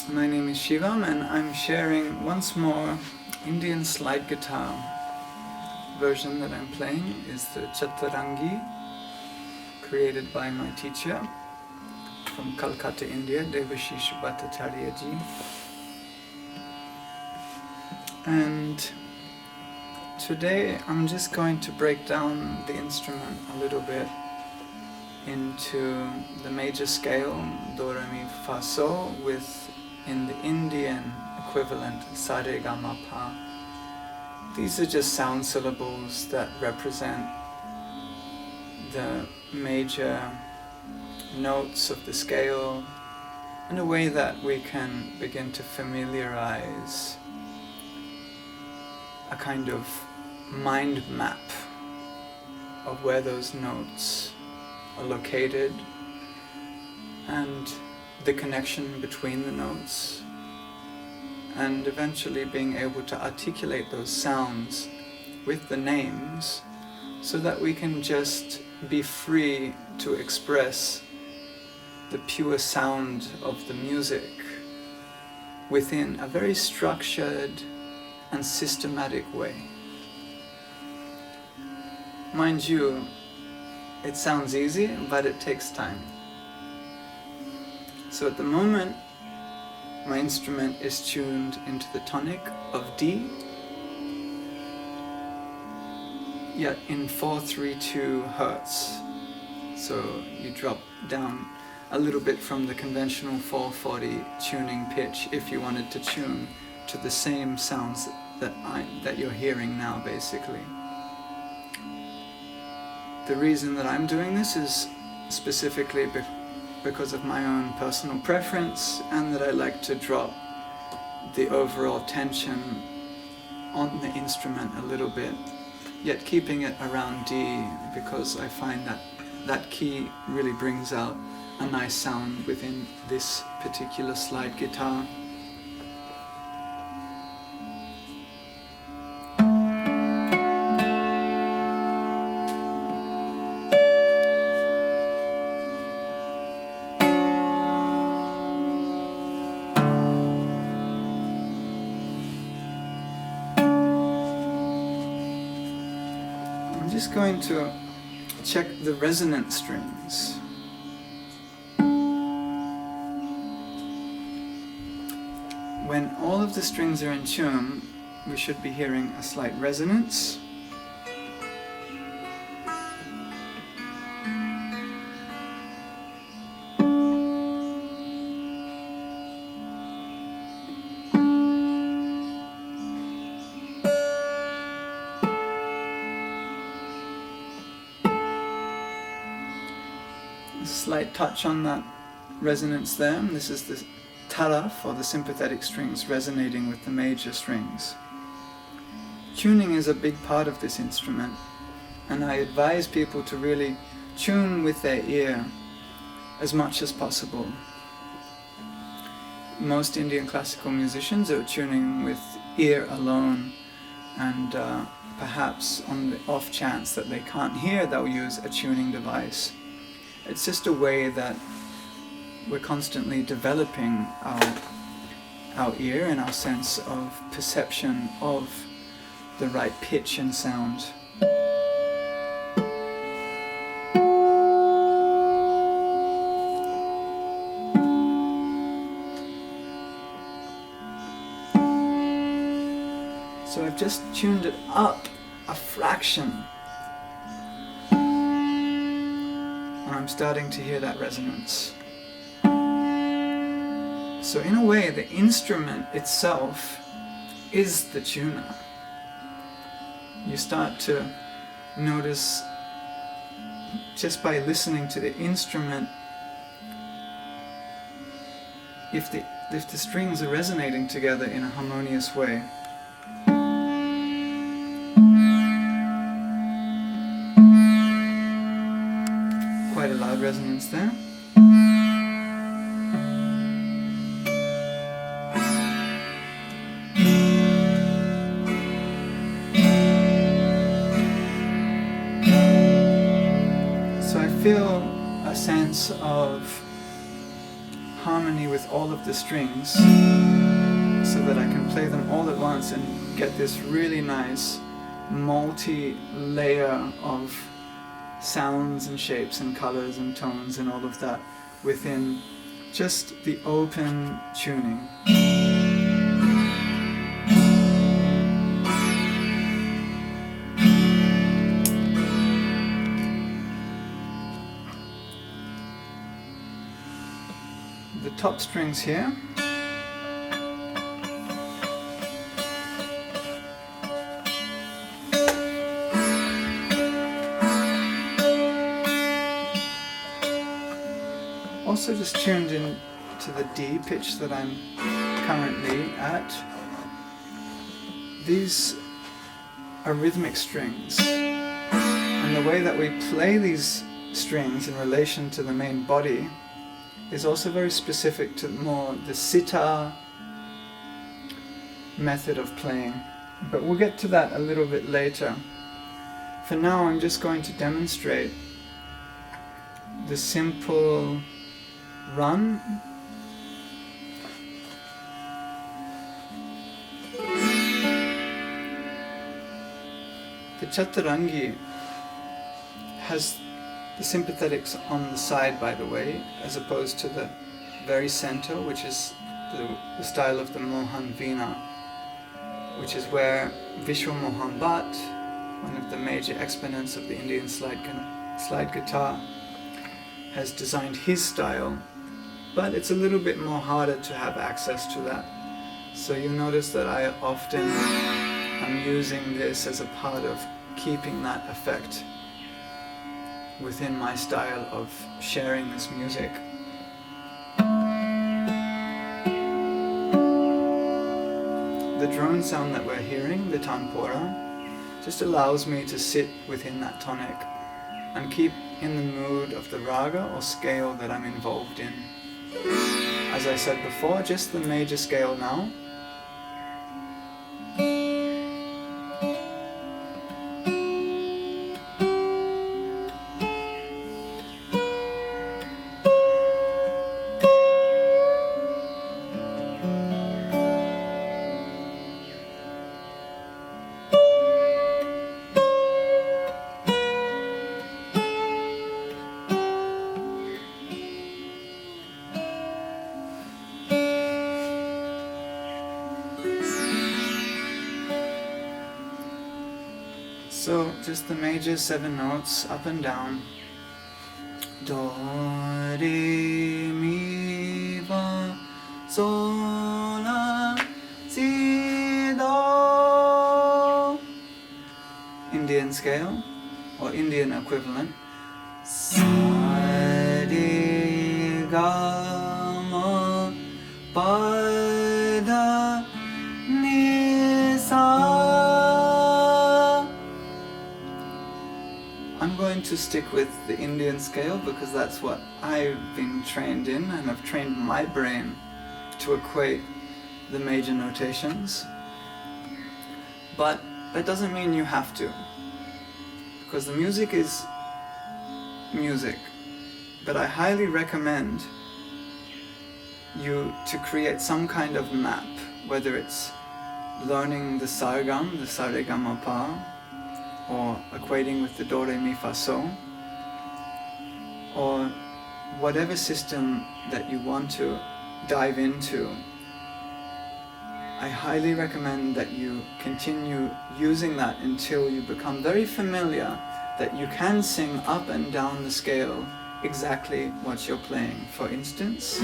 My name is Shivam and I'm sharing once more Indian slide guitar version that I'm playing is the Chatarangi, created by my teacher from Calcutta, India, Devashish Bhattacharya ji. And today I'm just going to break down the instrument a little bit into the major scale, Do, Re, Mi, Fa, So, with in the Indian equivalent, Sa, Re, Ga, Ma, Pa. These are just sound syllables that represent the major notes of the scale in a way that we can begin to familiarize a kind of mind map of where those notes are located and the connection between the notes, and eventually being able to articulate those sounds with the names so that we can just be free to express the pure sound of the music within a very structured and systematic way. Mind you, it sounds easy, but it takes time. So at the moment, my instrument is tuned into the tonic of D, yet in 432 Hertz. So you drop down a little bit from the conventional 440 tuning pitch if you wanted to tune to the same sounds that you're hearing now, basically. The reason that I'm doing this is specifically because of my own personal preference, and that I like to drop the overall tension on the instrument a little bit, yet keeping it around D, because I find that that key really brings out a nice sound within this particular slide guitar. I'm just going to check the resonant strings. When all of the strings are in tune, we should be hearing a slight resonance. A slight touch on that resonance there. This is the taraf, or the sympathetic strings, resonating with the major strings. Tuning is a big part of this instrument, and I advise people to really tune with their ear as much as possible. Most Indian classical musicians are tuning with ear alone, and perhaps on the off chance that they can't hear, they'll use a tuning device. It's just a way that we're constantly developing our ear and our sense of perception of the right pitch and sound. So I've just tuned it up a fraction, and I'm starting to hear that resonance. So in a way, the instrument itself is the tuner. You start to notice, just by listening to the instrument, if the strings are resonating together in a harmonious way. Quite a loud resonance there. So I feel a sense of harmony with all of the strings so that I can play them all at once and get this really nice multi-layer of sounds and shapes and colors and tones and all of that within just the open tuning. The top strings here also just tuned in to the D pitch that I'm currently at. These are rhythmic strings, and the way that we play these strings in relation to the main body is also very specific to more the sitar method of playing, but we'll get to that a little bit later. For now, I'm just going to demonstrate the simple run. The Chaturangi has the sympathetics on the side, by the way, as opposed to the very center, which is the style of the Mohan Veena, which is where Vishwa Mohan Bhatt, one of the major exponents of the Indian slide guitar, has designed his style, but it's a little bit more harder to have access to that. So you notice that I often am using this as a part of keeping that effect within my style of sharing this music. The drone sound that we're hearing, the tanpura, just allows me to sit within that tonic and keep in the mood of the raga or scale that I'm involved in. As I said before, just the major scale now. So just the major 7 notes up and down. Do, re, mi, fa, sol, la, si, do. Indian scale or Indian equivalent. Sa, re, ga, ma, pa, da, ni, sa. I'm going to stick with the Indian scale because that's what I've been trained in, and I've trained my brain to equate the major notations. But that doesn't mean you have to, because the music is music. But I highly recommend you to create some kind of map, whether it's learning the sargam, the saregama-pa, or equating with the do, re, mi, fa, so, or whatever system that you want to dive into. I highly recommend that you continue using that until you become very familiar that you can sing up and down the scale exactly what you're playing. For instance,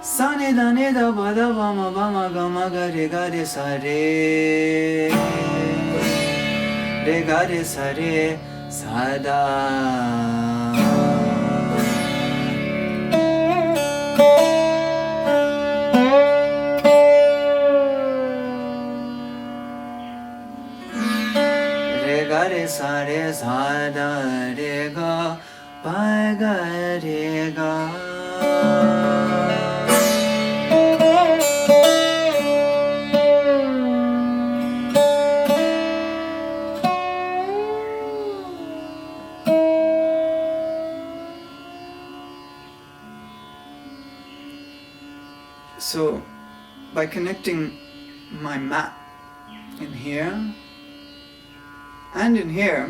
sa ni da ni da ba da ba ma ga ma ga re sa re ga re sa da. Re sa da re ga pa ga re ga. So by connecting my map in here and in here,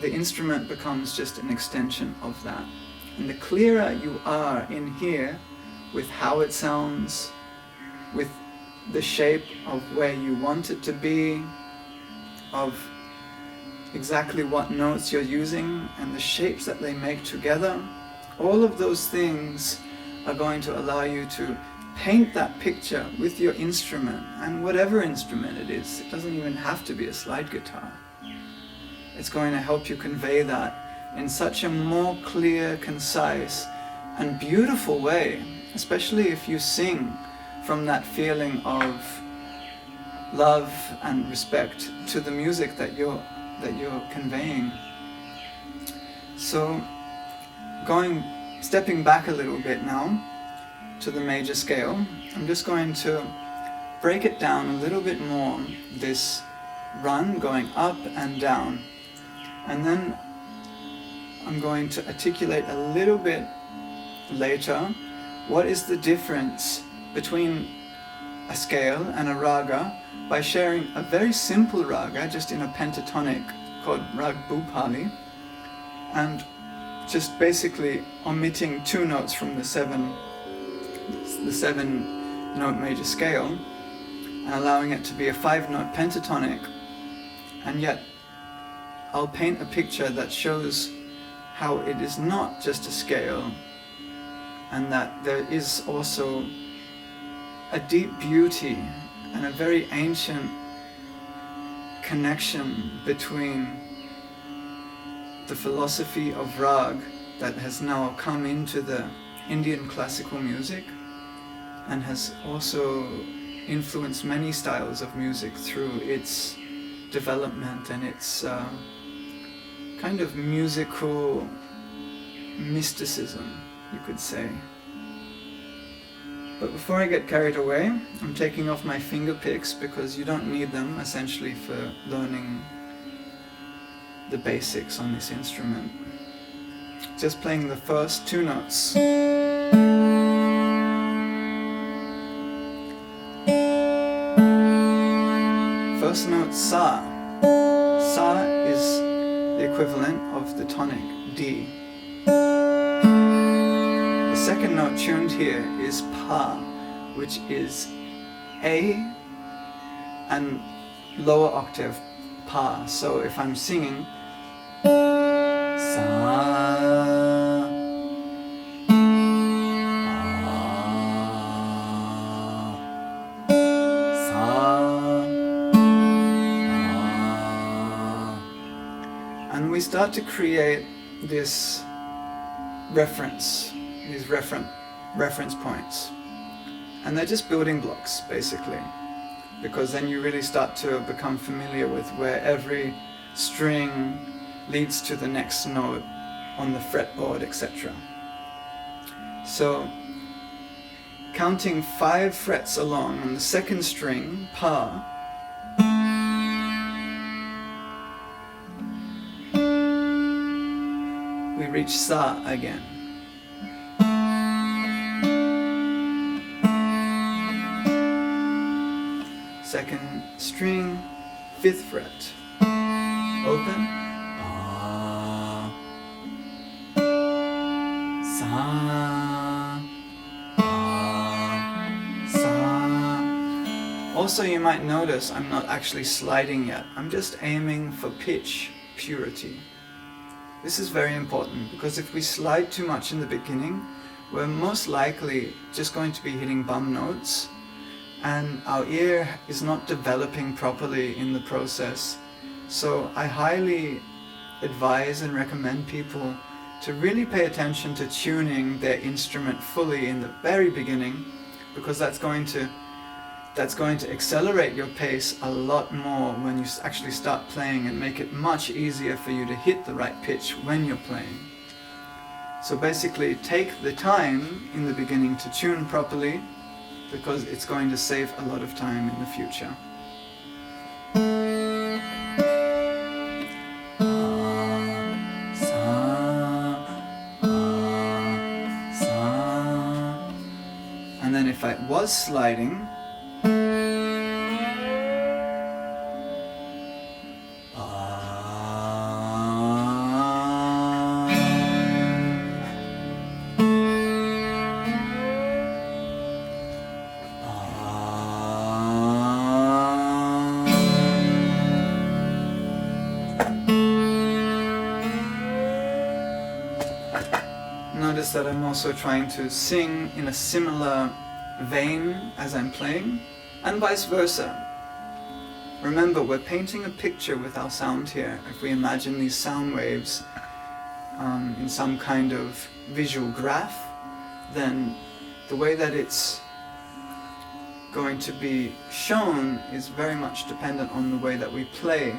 the instrument becomes just an extension of that. And the clearer you are in here with how it sounds, with the shape of where you want it to be, of exactly what notes you're using and the shapes that they make together, all of those things are going to allow you to paint that picture with your instrument, and whatever instrument it is. It doesn't even have to be a slide guitar. It's going to help you convey that in such a more clear, concise, and beautiful way, especially if you sing from that feeling of love and respect to the music that you're conveying. So stepping back a little bit now to the major scale, I'm just going to break it down a little bit more, this run going up and down, and then I'm going to articulate a little bit later what is the difference between a scale and a raga by sharing a very simple raga just in a pentatonic called Rag Bhupali, and just basically omitting 2 notes from the 7 note major scale and allowing it to be a 5-note pentatonic. And yet I'll paint a picture that shows how it is not just a scale, and that there is also a deep beauty and a very ancient connection between the philosophy of rag that has now come into the Indian classical music and has also influenced many styles of music through its development and its kind of musical mysticism, you could say. But before I get carried away, I'm taking off my finger picks because you don't need them essentially for learning the basics on this instrument. Just playing the first 2 notes. First note sa. Sa is the equivalent of the tonic D. The second note tuned here is pa, which is A and lower octave pa. So if I'm singing sa, and we start to create this reference, these reference points, and they're just building blocks basically, because then you really start to become familiar with where every string leads to the next note on the fretboard, etc. So counting 5 frets along on the second string, pa, we reach sa again. Second string, 5th fret, open, pa, sa, pa, sa. Also, you might notice I'm not actually sliding yet. I'm just aiming for pitch purity. This is very important, because if we slide too much in the beginning, we're most likely just going to be hitting bum notes, and our ear is not developing properly in the process. So I highly advise and recommend people to really pay attention to tuning their instrument fully in the very beginning, because that's going to accelerate your pace a lot more when you actually start playing, and make it much easier for you to hit the right pitch when you're playing. So basically take the time in the beginning to tune properly, because it's going to save a lot of time in the future. And then if I was sliding, notice that I'm also trying to sing in a similar vein as I'm playing, and vice versa. Remember, we're painting a picture with our sound here. If we imagine these sound waves in some kind of visual graph, then the way that it's going to be shown is very much dependent on the way that we play.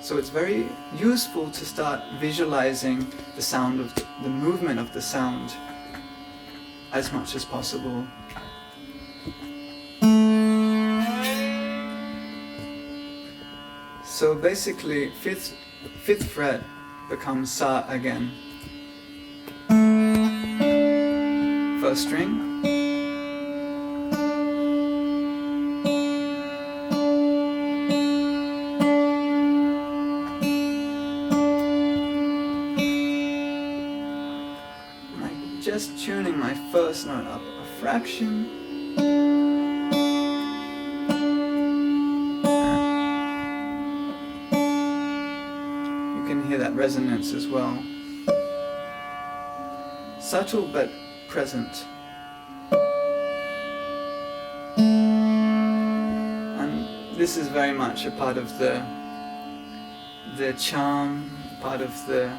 So it's very useful to start visualizing the sound of the movement of the sound as much as possible. So basically, fifth fret becomes sa again. First string. Just tuning my first note up a fraction. You can hear that resonance as well. Subtle but present. And this is very much a part of the charm, part of the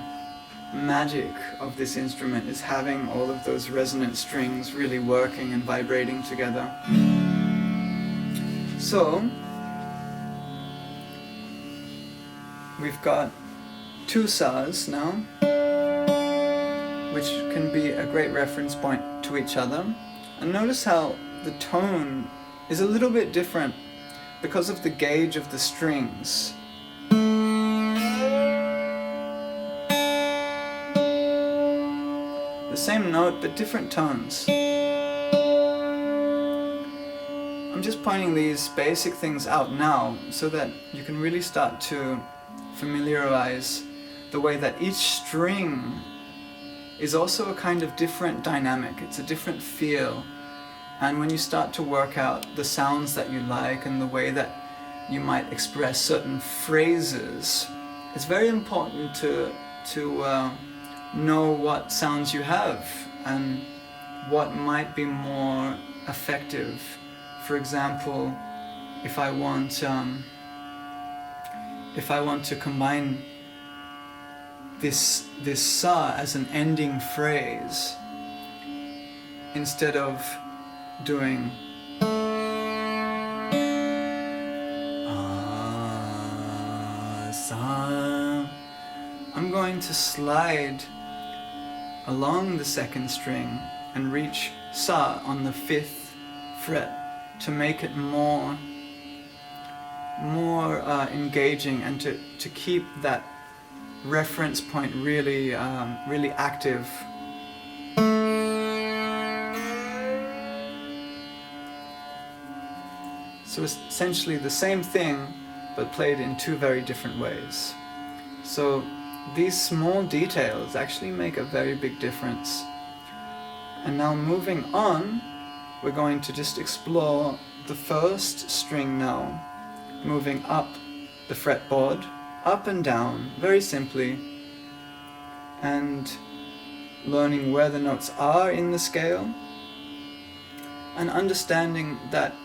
magic of this instrument, is having all of those resonant strings really working and vibrating together. So we've got two sas now, which can be a great reference point to each other. And notice how the tone is a little bit different because of the gauge of the strings. The same note, but different tones. I'm just pointing these basic things out now so that you can really start to familiarize the way that each string is also a kind of different dynamic. It's a different feel. And when you start to work out the sounds that you like and the way that you might express certain phrases, it's very important to know what sounds you have and what might be more effective. For example, if I want to combine this sa as an ending phrase, instead of doing sa, I'm going to slide along the second string and reach sa on the 5th fret to make it more engaging and to keep that reference point really active. So it's essentially the same thing but played in two very different ways. So these small details actually make a very big difference. And now moving on, we're going to just explore the first string now, moving up the fretboard, up and down, very simply, and learning where the notes are in the scale, and understanding that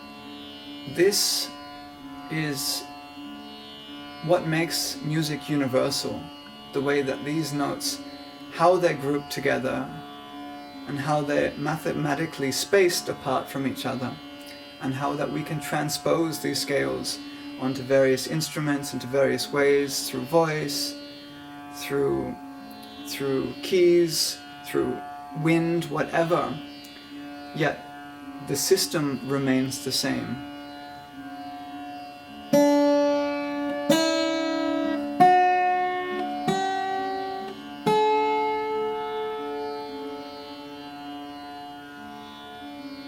this is what makes music universal. The way that these notes, how they're grouped together and how they're mathematically spaced apart from each other, and how that we can transpose these scales onto various instruments into various ways, through voice, through keys, through wind, whatever, yet the system remains the same.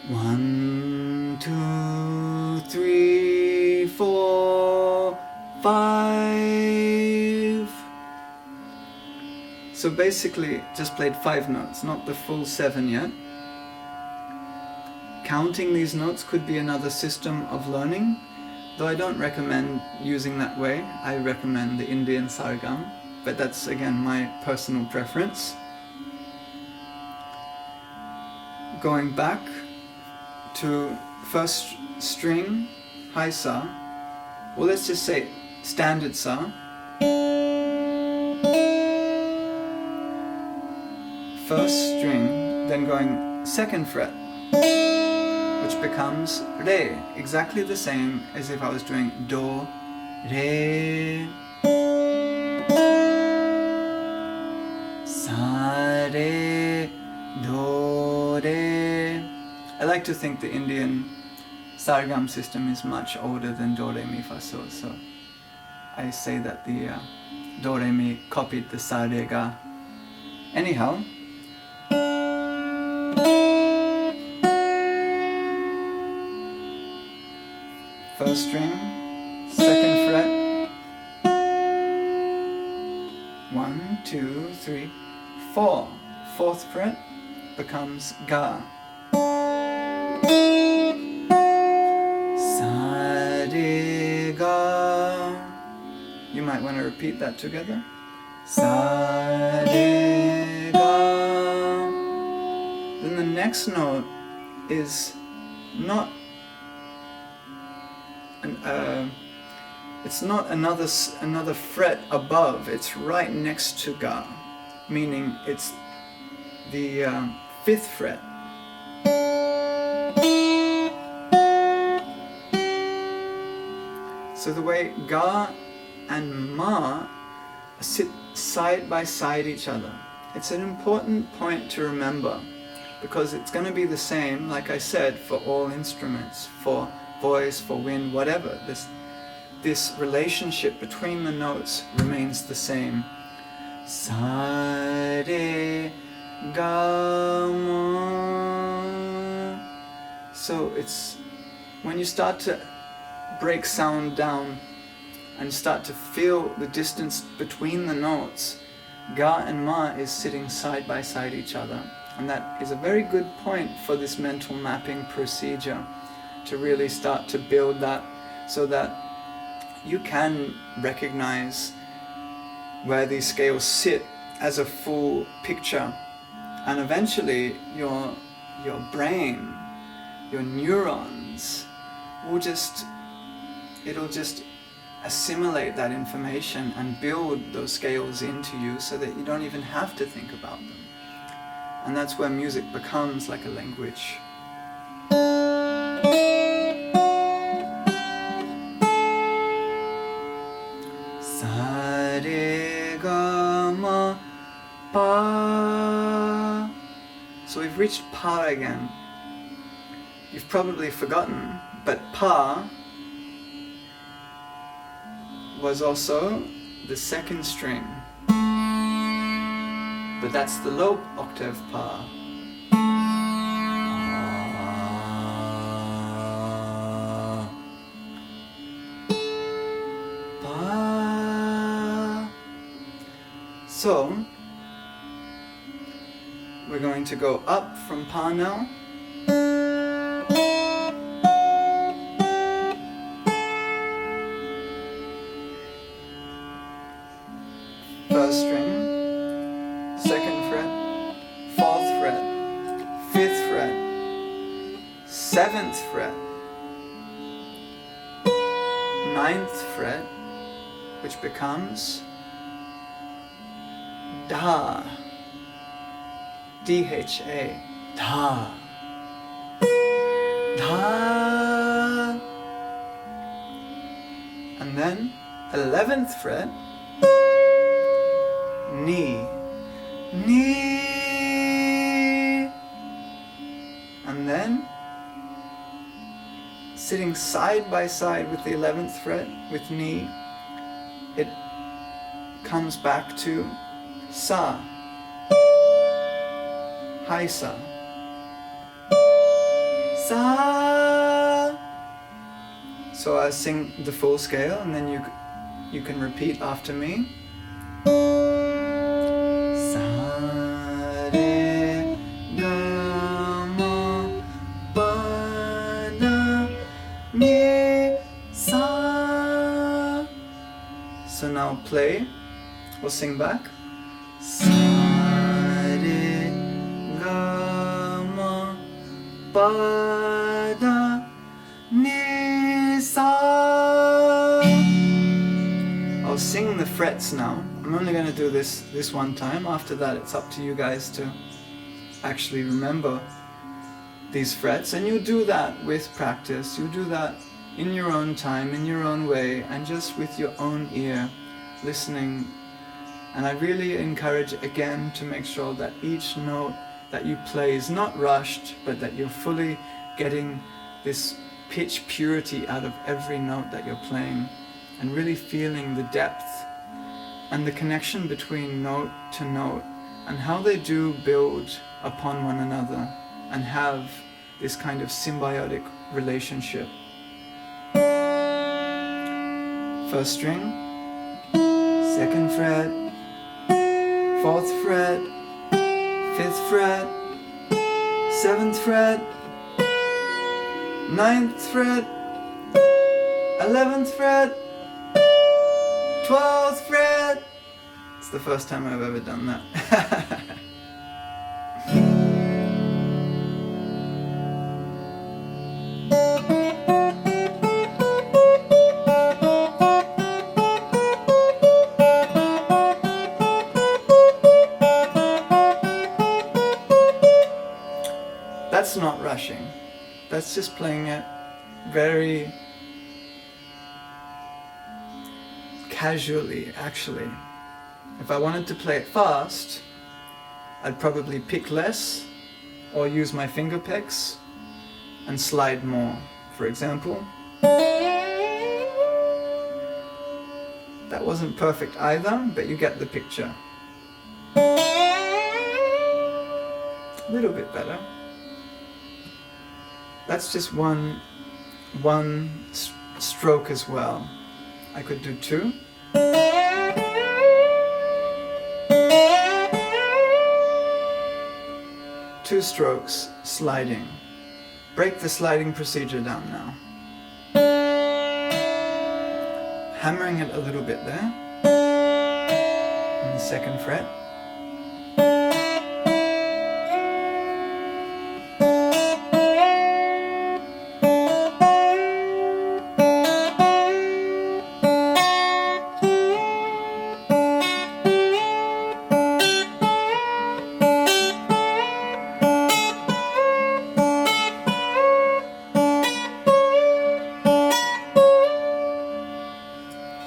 One, So basically just played 5 notes, not the full 7 yet. Counting these notes could be another system of learning, though I don't recommend using that way. I recommend the Indian sargam, but that's again my personal preference. Going back to first string, high sa, well, let's just say standard sa. First string, then going second fret, which becomes re, exactly the same as if I was doing do, re, sa, re, do, re. I like to think the Indian sargam system is much older than do, re, mi, fa, so I say that the do, re, mi copied the sa, re, ga. Anyhow, first string, second fret, 1, 2, 3, 4. Fourth fret becomes ga. Sa, re, ga. You might want to repeat that together. Sa, re, ga. Then the next note is not it's not another fret above, it's right next to ga, meaning it's the 5th fret. So the way ga and ma sit side by side each other, it's an important point to remember, because it's going to be the same, like I said, for all instruments, for voice, for wind, whatever. This relationship between the notes remains the same. Sa, re, ga, ma. So it's when you start to break sound down and start to feel the distance between the notes, ga and ma is sitting side by side each other. And that is a very good point for this mental mapping procedure, to really start to build that so that you can recognize where these scales sit as a full picture. And eventually your brain, your neurons it'll just assimilate that information and build those scales into you so that you don't even have to think about them. And that's where music becomes like a language. Sa, re, ga, ma, pa. So we've reached pa again. You've probably forgotten, but pa was also the 2nd string. But that's the low octave pa. Pa. So, we're going to go up from pa now. First string, 2nd fret, 4th fret, 5th fret, 7th fret, 9th fret, which becomes da, D-H-A, da, da, and then 11th fret, ni, ni, and then sitting side by side with the 11th fret with ni, it comes back to sa, high sa, sa. So I'll sing the full scale and then you can repeat after me. Sa, sing back. Sa re ga ma pa da ni sa. I'll sing the frets now. I'm only going to do this one time. After that, it's up to you guys to actually remember these frets, and you do that with practice. You do that in your own time, in your own way, and just with your own ear, listening. And I really encourage again to make sure that each note that you play is not rushed, but that you're fully getting this pitch purity out of every note that you're playing, and really feeling the depth and the connection between note to note, and how they do build upon one another and have this kind of symbiotic relationship. First string, second fret, fourth fret, fifth fret, seventh fret, ninth fret, 11th fret, 12th fret. It's the first time I've ever done that. That's not rushing. That's just playing it very casually, actually. If I wanted to play it fast, I'd probably pick less or use my finger picks and slide more. For example, that wasn't perfect either, but you get the picture. A little bit better. That's just one stroke as well. I could do two. Two strokes sliding. Break the sliding procedure down now. Hammering it a little bit there. On the second fret.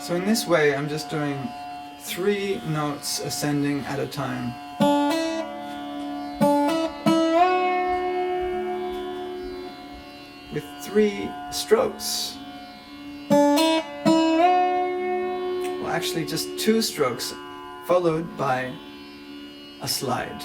So in this way, I'm just doing 3 notes ascending at a time. With 3 strokes. Well, actually just 2 strokes followed by a slide.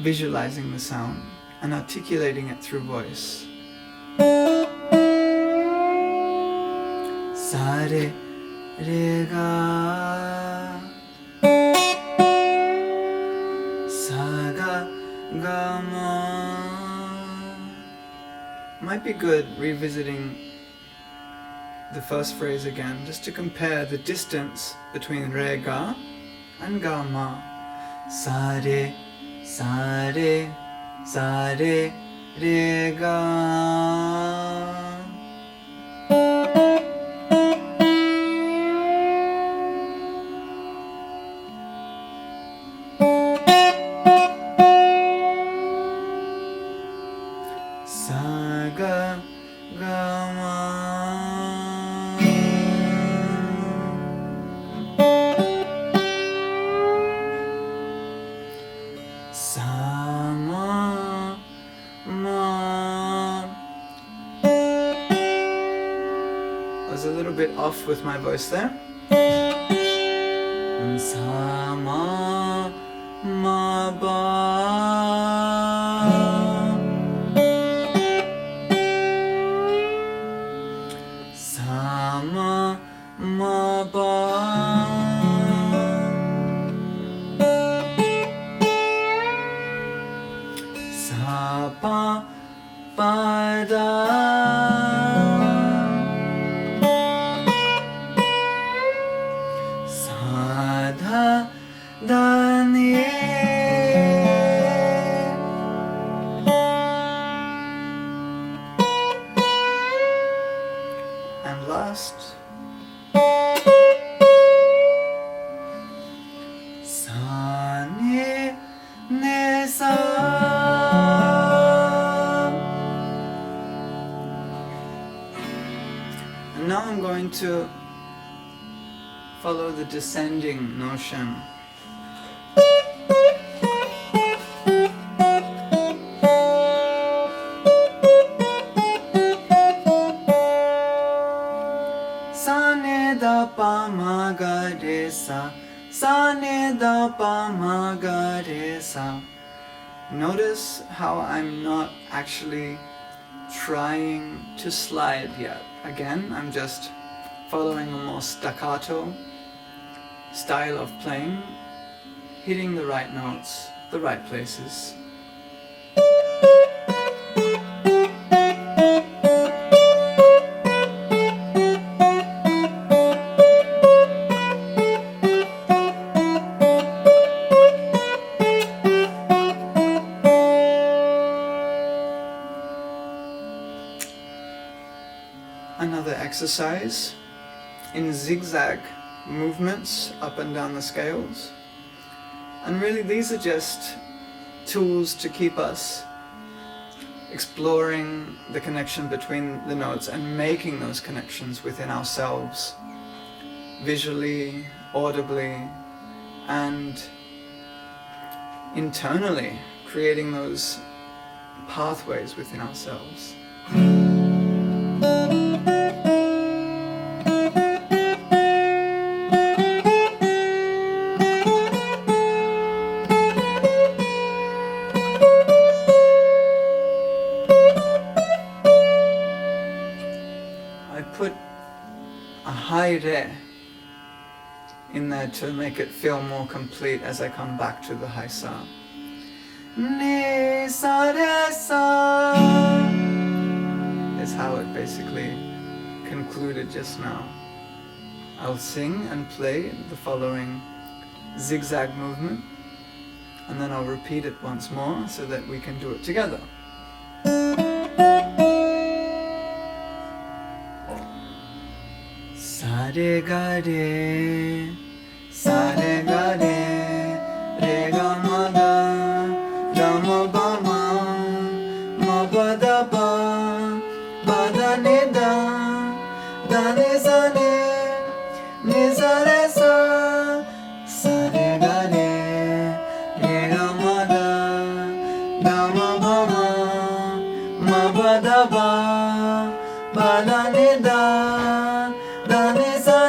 Visualizing the sound and articulating it through voice. Sa re re ga, sa ga ga ma. Might be good revisiting the first phrase again, just to compare the distance between re ga and ga ma. Sa re re ga. Sa ga ga ma. Sa ma ma. bit off with my voice there. Sa ma ma ba. Sa ma ma ba. Sa pa pa da. Sa da da ni. And last, sa ni ni sa. And now I'm going to follow the descending notion. Sa ne da pa ma ga re sa. Sa ne da pa ma ga re sa. Notice how I'm not actually trying to slide yet. Again, I'm just following a more staccato style of playing, hitting the right notes, the right places. Another exercise in zigzag movements up and down the scales. And really these are just tools to keep us exploring the connection between the notes and making those connections within ourselves, visually, audibly, and internally, creating those pathways within ourselves. I put a high re in there to make it feel more complete as I come back to the high sa. Ni sa re sa is how it basically concluded just now. I'll sing and play the following zigzag movement, and then I'll repeat it once more so that we can do it together. Sa re ga re, sa re ga re ga ma ma ba ma ba da ba da ni sa ni sa re sa, sa re ga re ga ma ma ba ma ba da ba da ni sa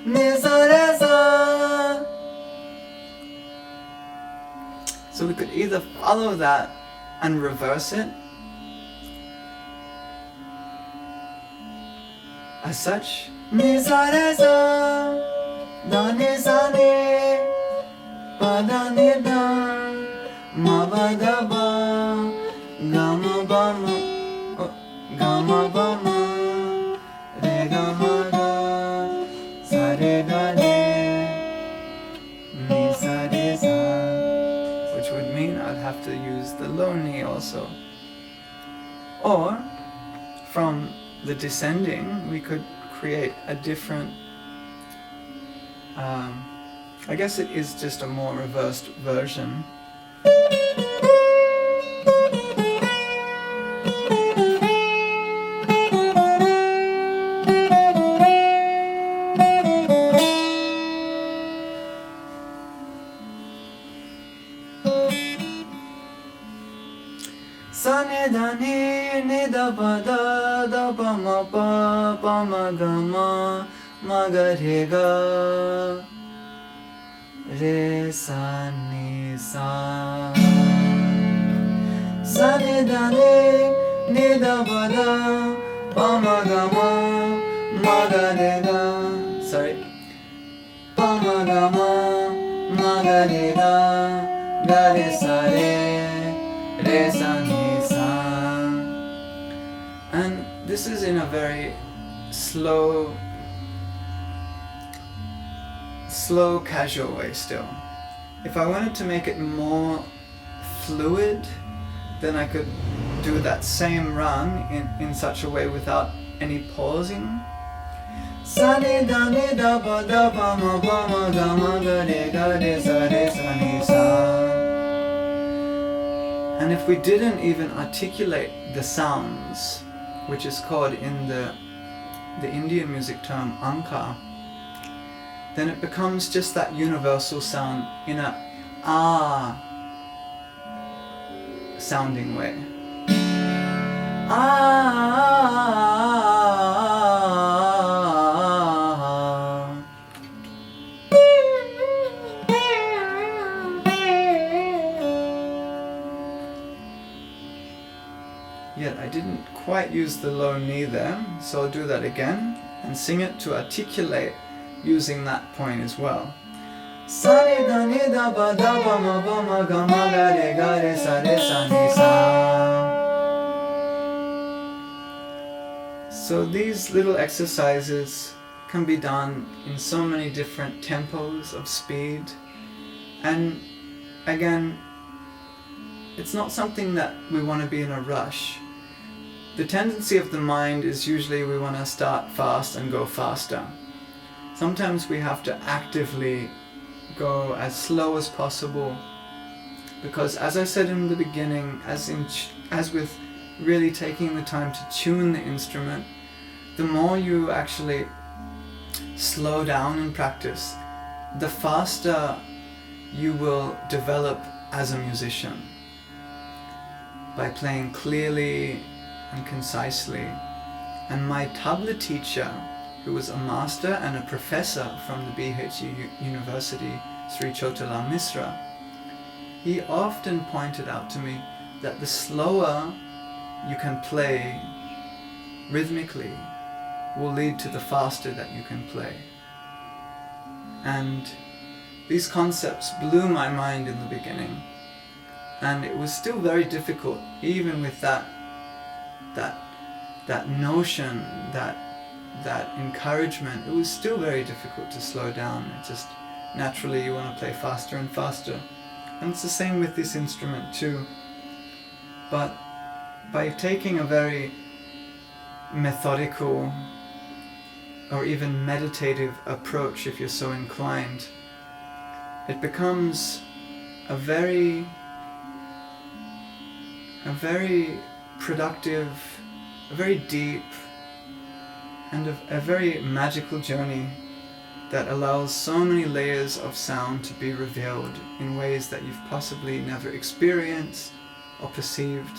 ni sa re sa. So we could either follow that and reverse it as such. Ni sa re sa, da ni sa ni, pa da ni da, ma ba da ba, ga ma ba ma, ga ma ba ma, re ga ma ga, sa re ga re, ni sa re sa, which would mean I'd have to use the low ni also. Or from the descending, we could create a different, I guess it is just a more reversed version. Sa ni da ni da ba da da pa ma pa pa ma ga ma ga re ga re sa ni sa sa ni da pa da pa ma ga re ga. Sorry. Pa ma ga ga re ga re sa ni sa. And this is in a very slow, casual way still. If I wanted to make it more fluid, then I could do that same run in such a way without any pausing. Sa ni da pa ma ga re sa ni sa. And if we didn't even articulate the sounds, which is called in the Indian music term anka, then it becomes just that universal sound in a ah sounding way. Yet I didn't quite use the low ni there, so I'll do that again and sing it to articulate using that point as well. Sa ni da pa ma ga re sa ni sa. So these little exercises can be done in so many different tempos of speed, and again, it's not something that we want to be in a rush. The tendency of the mind is usually we want to start fast and go faster. Sometimes we have to actively go as slow as possible, because as I said in the beginning, as with really taking the time to tune the instrument, the more you actually slow down in practice, the faster you will develop as a musician by playing clearly and concisely. And my tabla teacher, who was a master and a professor from the BHU University, Sri Chotala Misra, he often pointed out to me that the slower you can play rhythmically will lead to the faster that you can play. And these concepts blew my mind in the beginning, and it was still very difficult, even with that notion, that encouragement. It was still very difficult to slow down. It just naturally you want to play faster and faster, and it's the same with this instrument too. But by taking a very methodical or even meditative approach, if you're so inclined, it becomes a very productive, a very deep, and a very magical journey that allows so many layers of sound to be revealed in ways that you've possibly never experienced or perceived.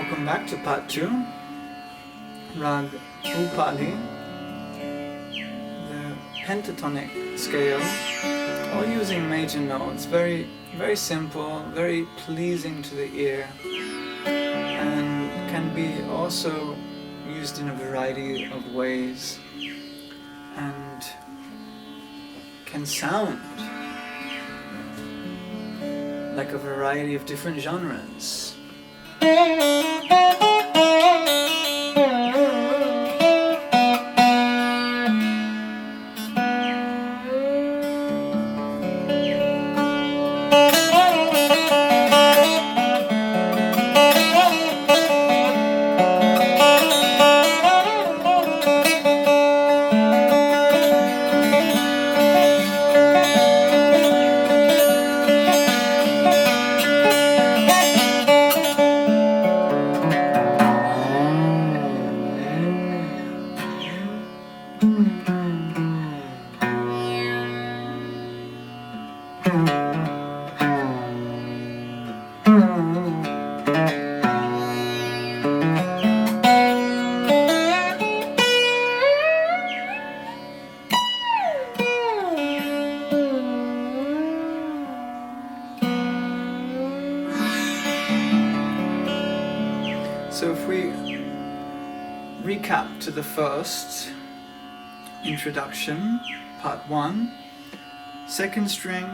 Welcome back to part 2, Rag Upali, the pentatonic scale, all using major notes, very simple, very pleasing to the ear, and can be also used in a variety of ways, and can sound like a variety of different genres. So if we recap to the first introduction, part 1, second string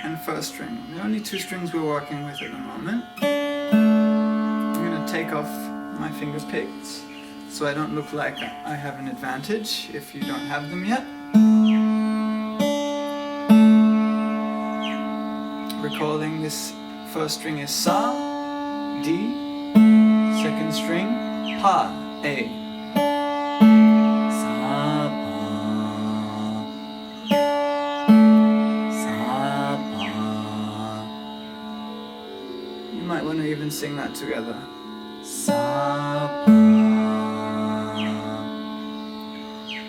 and first string. The only 2 strings we're working with at the moment. I'm going to take off my finger picks so I don't look like I have an advantage if you don't have them yet. Recalling this first string is Sa, D, second string, Pa, A. Sa, Pa, Sa, Pa. You might want to even sing that together. Sa, Pa.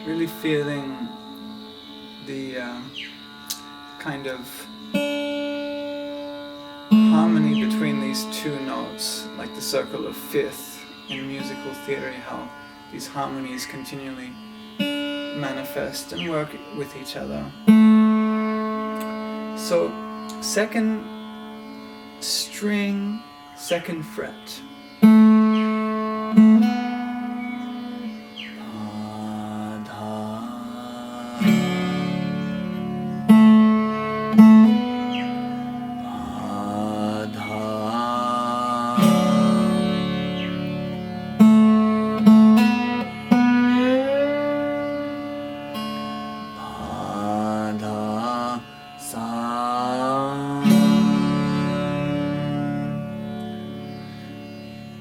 Really feeling the kind of harmony between these 2 notes, like the circle of fifth in musical theory, how these harmonies continually manifest and work with each other. So, second string, second fret.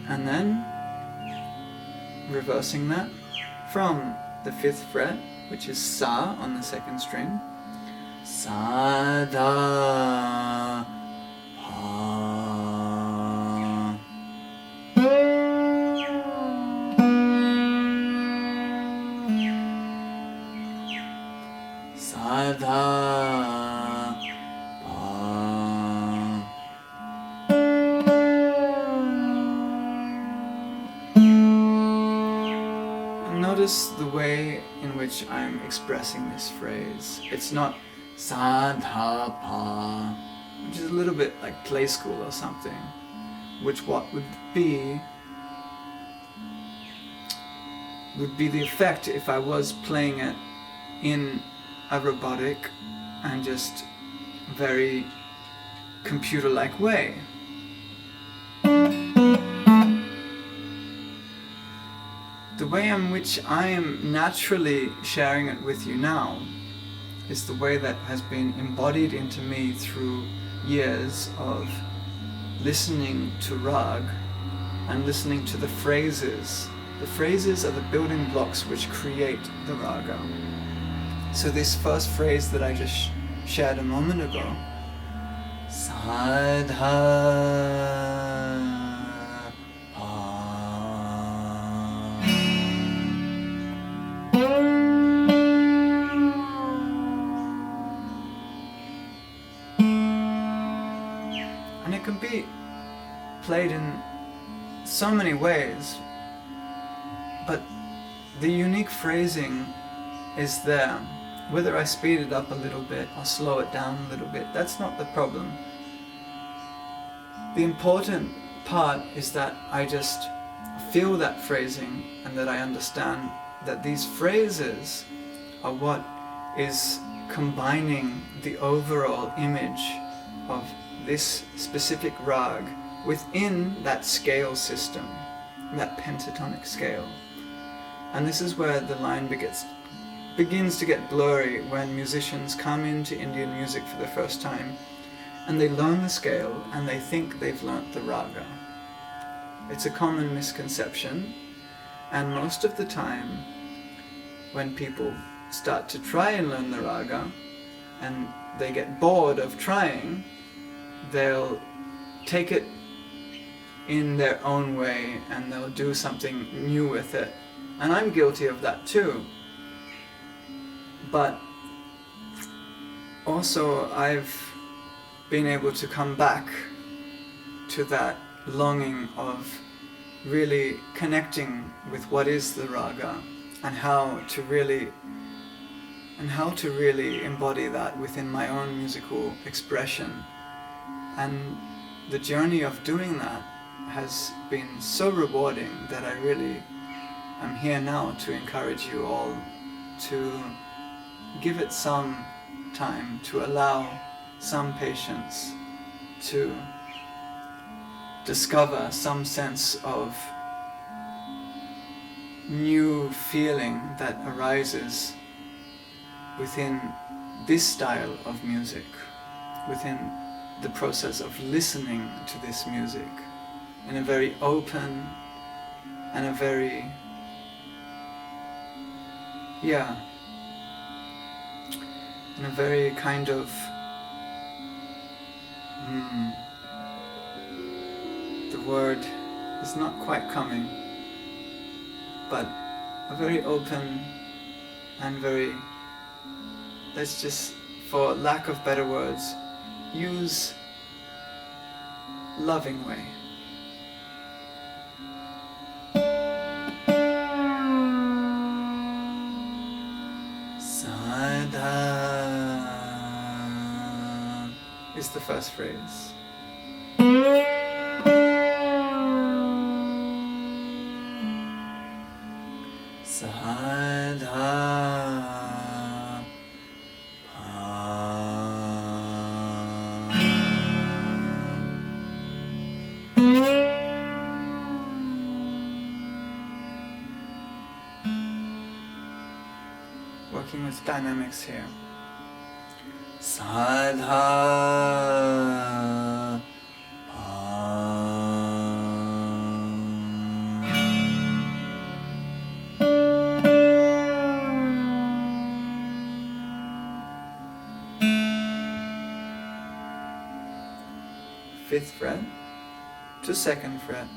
And then reversing that from the 5th fret, which is Sa on the second string, Sa, Da, Pa. Sa, Da, Pa. Notice the way in which I'm expressing this phrase. It's not Sa, Da, Pa, which is a little bit like play school or something, which what would be the effect if I was playing it in a robotic and just very computer-like way. The way in which I am naturally sharing it with you now is the way that has been embodied into me through years of listening to Rag and listening to the phrases. The phrases are the building blocks which create the raga. So this first phrase that I just shared a moment ago, Sa, Da, and it can be played in so many ways, but the unique phrasing is there. Whether I speed it up a little bit or slow it down a little bit, that's not the problem. The important part is that I just feel that phrasing and that I understand that these phrases are what is combining the overall image of this specific rag within that scale system, that pentatonic scale. And this is where the line begins to get blurry when musicians come into Indian music for the first time and they learn the scale and they think they've learnt the raga. It's a common misconception, and most of the time when people start to try and learn the raga and they get bored of trying, they'll take it in their own way and they'll do something new with it. And I'm guilty of that too. But also I've been able to come back to that longing of really connecting with what is the raga and how to really embody that within my own musical expression. And the journey of doing that has been so rewarding that I really am here now to encourage you all to give it some time, to allow some patience, to discover some sense of new feeling that arises within this style of music, within the process of listening to this music in a very open and a very, in a very kind of the word is not quite coming, but a very open and very, let's just, for lack of better words, use loving way. Sada is the first phrase. Sada working with dynamics here. Sada fifth fret to second fret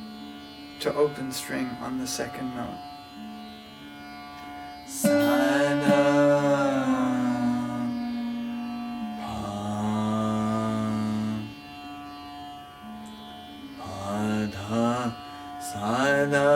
to open string on the second note. Sada pa da sada.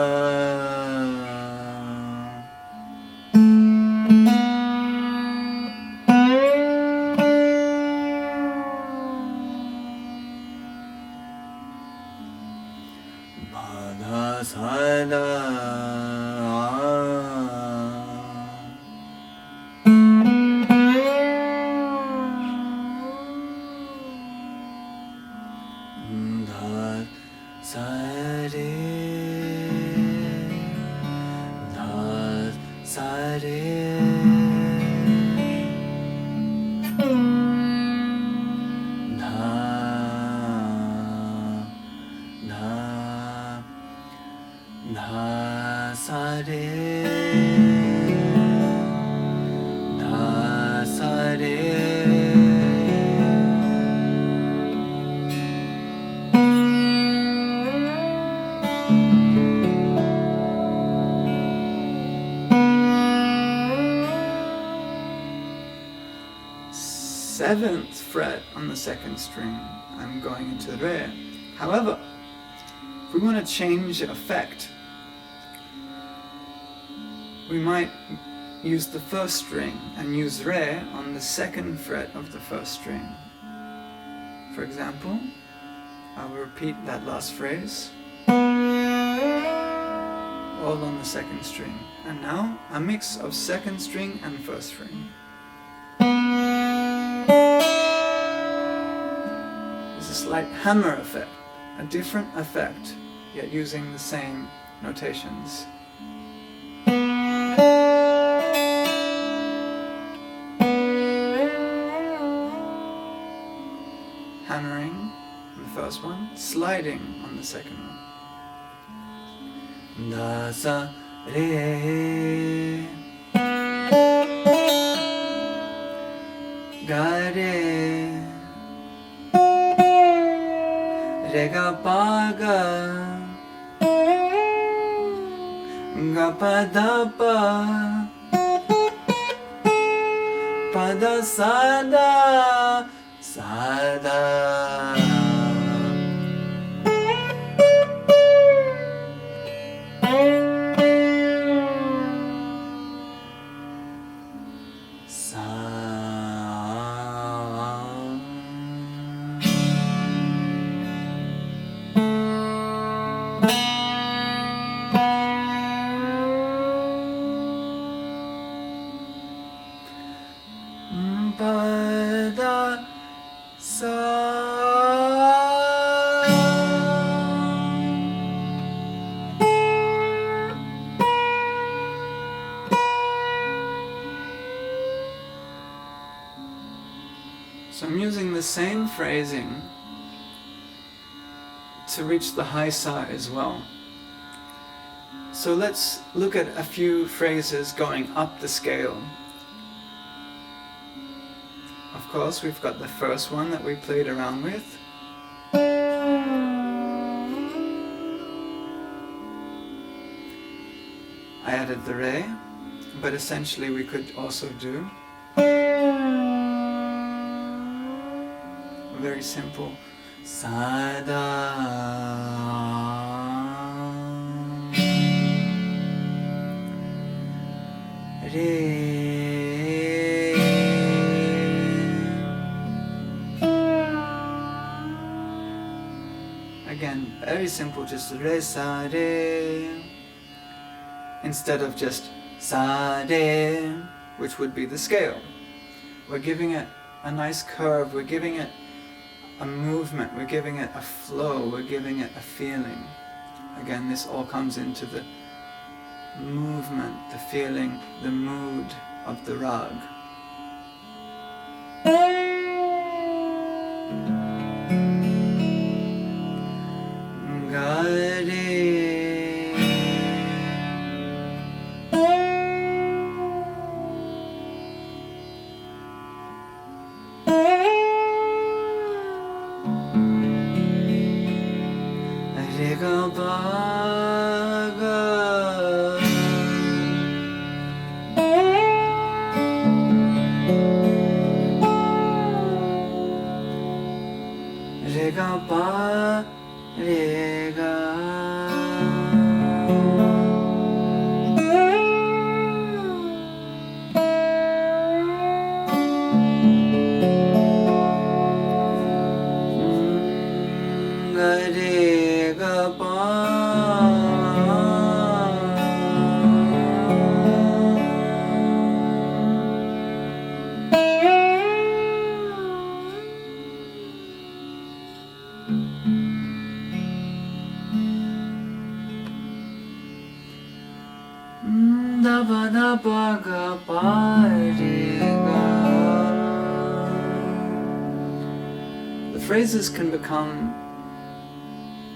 Pada sada da sa re da sa re da sa re da sa re. Seventh fret on the second string, I'm going into re. However, If we want to change effect, we might use the first string and use re on the second fret of the first string. For example, I will repeat that last phrase, all on the second string. And now a mix of second string and first string. There's a slight hammer effect, a different effect, yet using the same notations. Hammering on the first one, sliding on the second one. Da sa re ga re re ga pa ga ga pa da pa pa da sa da sa da. So I'm using the same phrasing to reach the high sa as well. So let's look at a few phrases going up the scale. Of course, we've got the first one that we played around with. I added the re, but essentially we could also do very simple sa da re. Again, very simple, just re sa re instead of just sa re, which would be the scale. We're giving it a nice curve, we're giving it a movement, we're giving it a flow, we're giving it a feeling. Again, this all comes into the movement, the feeling, the mood of the rag. Ga re re ga ba ga re ga pa re ga ga re ga pa da ba da ba ga pa re ga. The phrases can become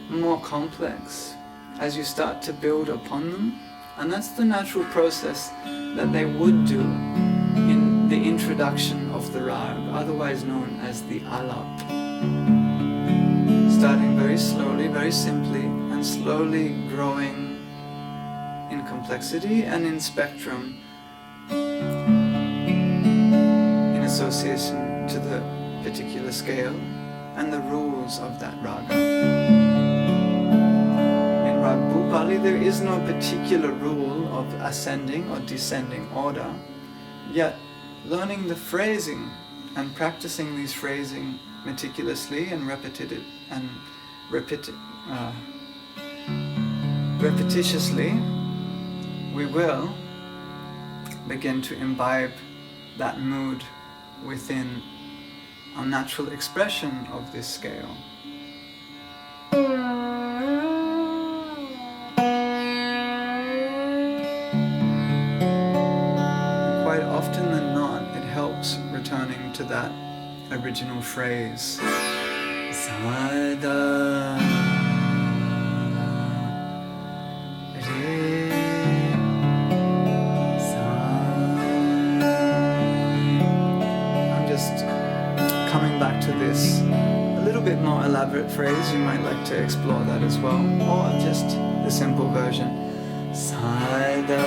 more complex as you start to build upon them, and that's the natural process that they would do in the introduction of the rag, otherwise known as the alap. Starting very slowly, very simply, and slowly growing in complexity and in spectrum in association to the particular scale and the rules of that raga. Pali there is no particular rule of ascending or descending order, yet learning the phrasing and practicing these phrasing meticulously and repetitiously, we will begin to imbibe that mood within our natural expression of this scale. And quite often than not, it helps returning to that original phrase. Sada Re Sa. I'm just coming back to this a little bit more elaborate phrase. You might like to explore that as well, or just the simple version. Sada.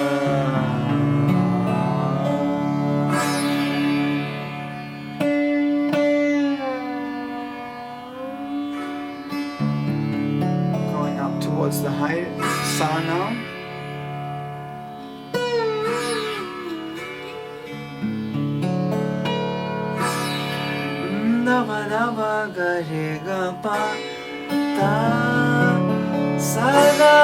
Towards the high sa now. Dava dava ga re ga pa ta sa da.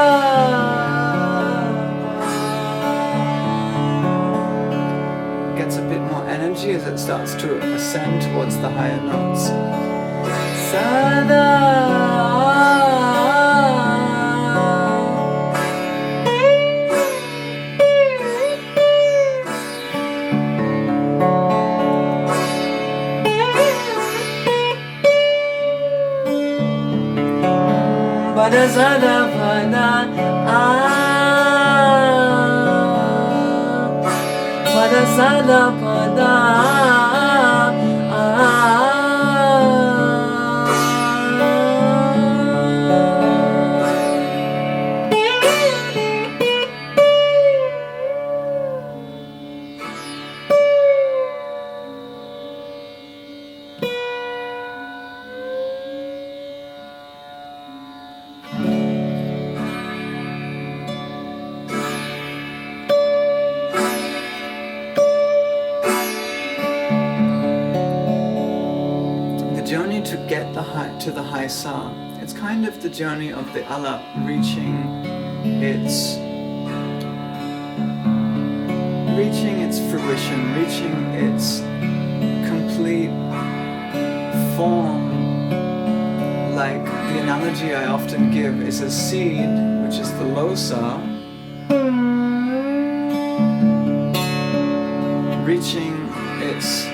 Gets a bit more energy as it starts to ascend towards the higher notes. Sa da. Pada sada pada pada sada pada to get to the high sa. It's kind of the journey of the alap reaching its fruition, reaching its complete form. Like the analogy I often give is a seed, which is the low sa, reaching its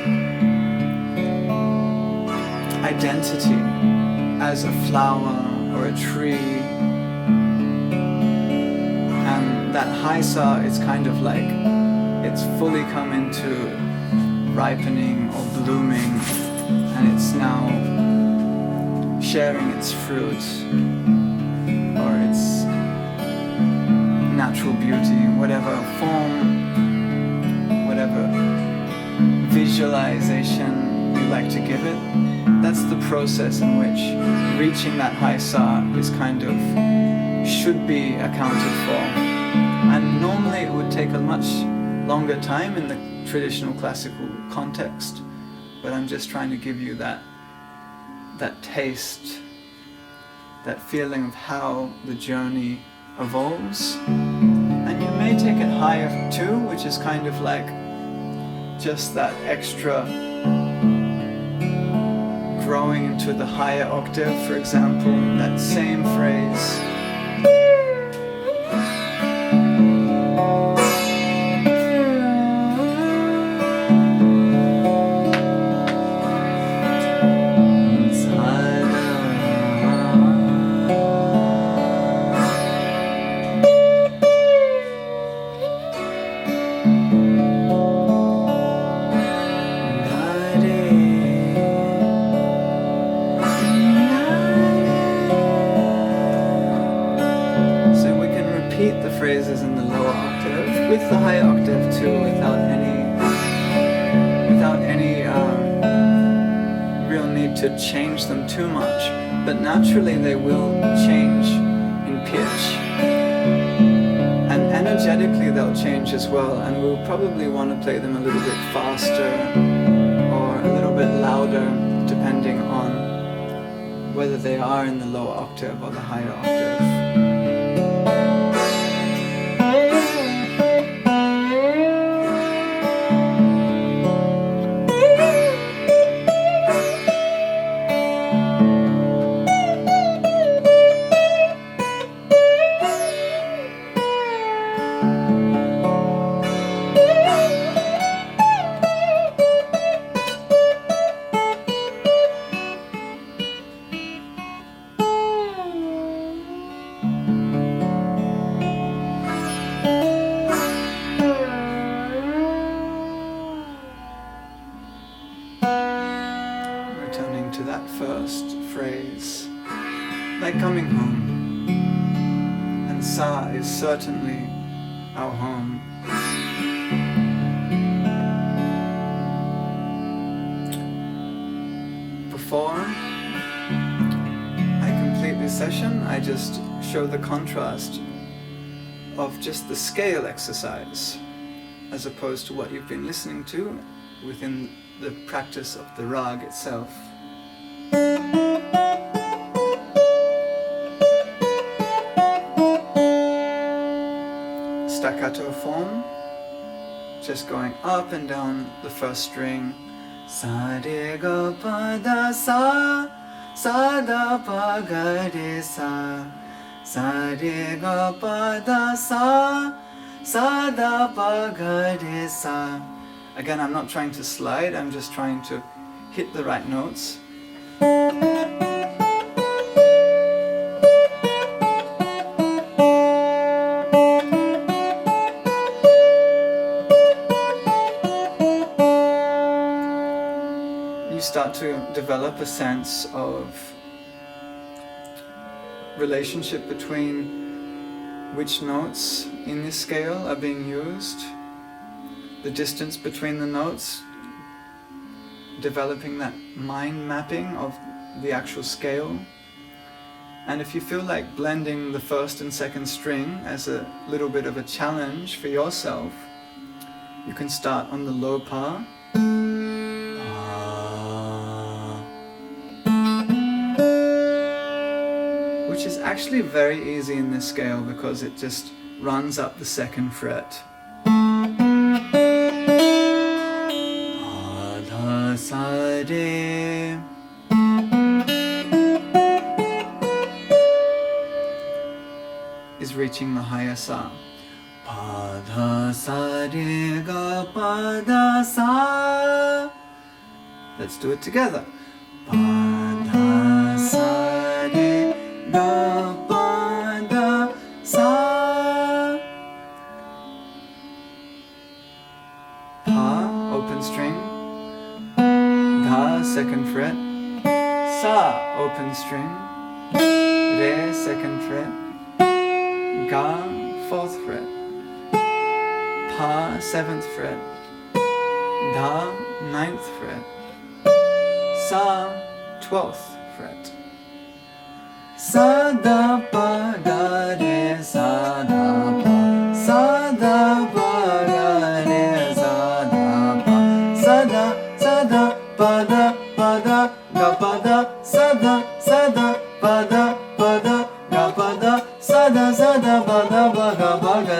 identity as a flower or a tree, and that high sa is kind of like it's fully come into ripening or blooming, and it's now sharing its fruit or its natural beauty, whatever form, whatever visualization you like to give it. That's the process in which reaching that high sa is kind of should be accounted for. And normally it would take a much longer time in the traditional classical context, but I'm just trying to give you that taste, that feeling of how the journey evolves. And you may take it higher too, which is kind of like just that extra growing into the higher octave, for example, that same phrase. Phrases in the lower octave with the higher octave too, without any real need to change them too much, but naturally they will change in pitch. energetically they'll change as well, and we'll probably want to play them a little bit faster or a little bit louder, depending on whether they are in the lower octave or the higher octave. To that first phrase, like coming home, and Sa is certainly our home. Before I complete this session, I just show the contrast of just the scale exercise as opposed to what you've been listening to within the practice of the rag itself. Staccato form, just going up and down the first string. Sa re ga pa da sa, sa da pa ga re sa, sa re ga pa da sa, sa da pa ga re sa. Again, I'm not trying to slide, I'm just trying to hit the right notes. You start to develop a sense of relationship between which notes in this scale are being used, the distance between the notes, developing that mind mapping of the actual scale. And if you feel like blending the first and second string as a little bit of a challenge for yourself, you can start on the low pa, which is actually very easy in this scale because it just runs up the second fret. Sa re is reaching the higher sa. Pa dha sa re ga pa da sa. Let's do it together. Pa dha sa re ga pa da sa. Pa, open string. Dha, second fret. Sa, open string. Re, second fret. Ga, fourth fret. Pa, seventh fret. Dha, ninth fret. Sa, 12th fret. Sa da pa ga re sa da pa. Sa da pa ga re sa da pa. Sa da pa da ga pa da sa da pa da ga pa da sa da pa da ba ga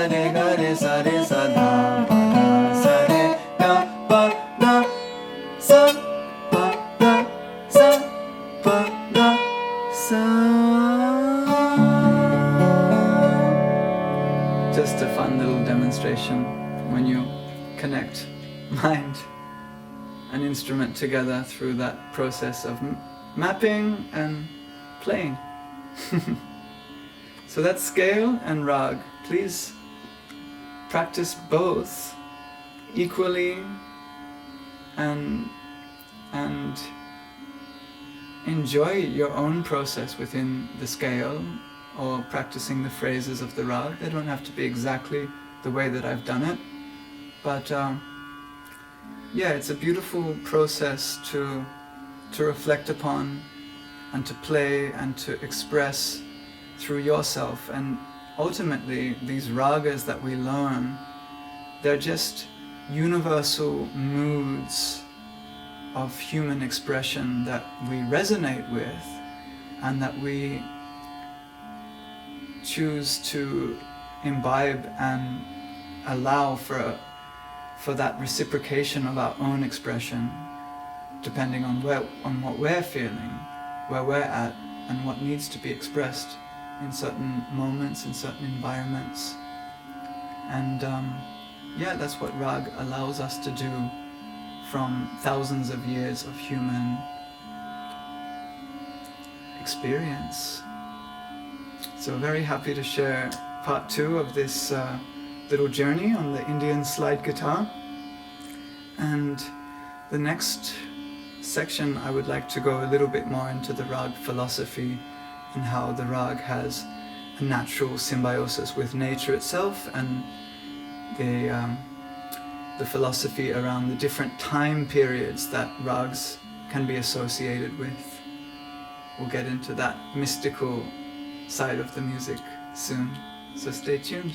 re sa da pa da sa re ga pa da sa pa da sa pa da sa. Just a fun little demonstration when you connect mind and instrument together through that process of mapping and playing. So that's scale and rag. Please practice both equally and enjoy your own process within the scale or practicing the phrases of the rag. They don't have to be exactly the way that I've done it, but yeah, it's a beautiful process to reflect upon and to play and to express through yourself, and ultimately these ragas that we learn, they're just universal moods of human expression that we resonate with, and that we choose to imbibe and allow for that reciprocation of our own expression, depending on what we're feeling, where we're at, and what needs to be expressed in certain moments, in certain environments. And that's what Rag allows us to do from thousands of years of human experience. So very happy to share part 2 of this little journey on the Indian slide guitar. And the next section I would like to go a little bit more into the Rag philosophy and how the Rag has a natural symbiosis with nature itself, and the philosophy around the different time periods that Rags can be associated with. We'll get into that mystical side of the music soon, so stay tuned.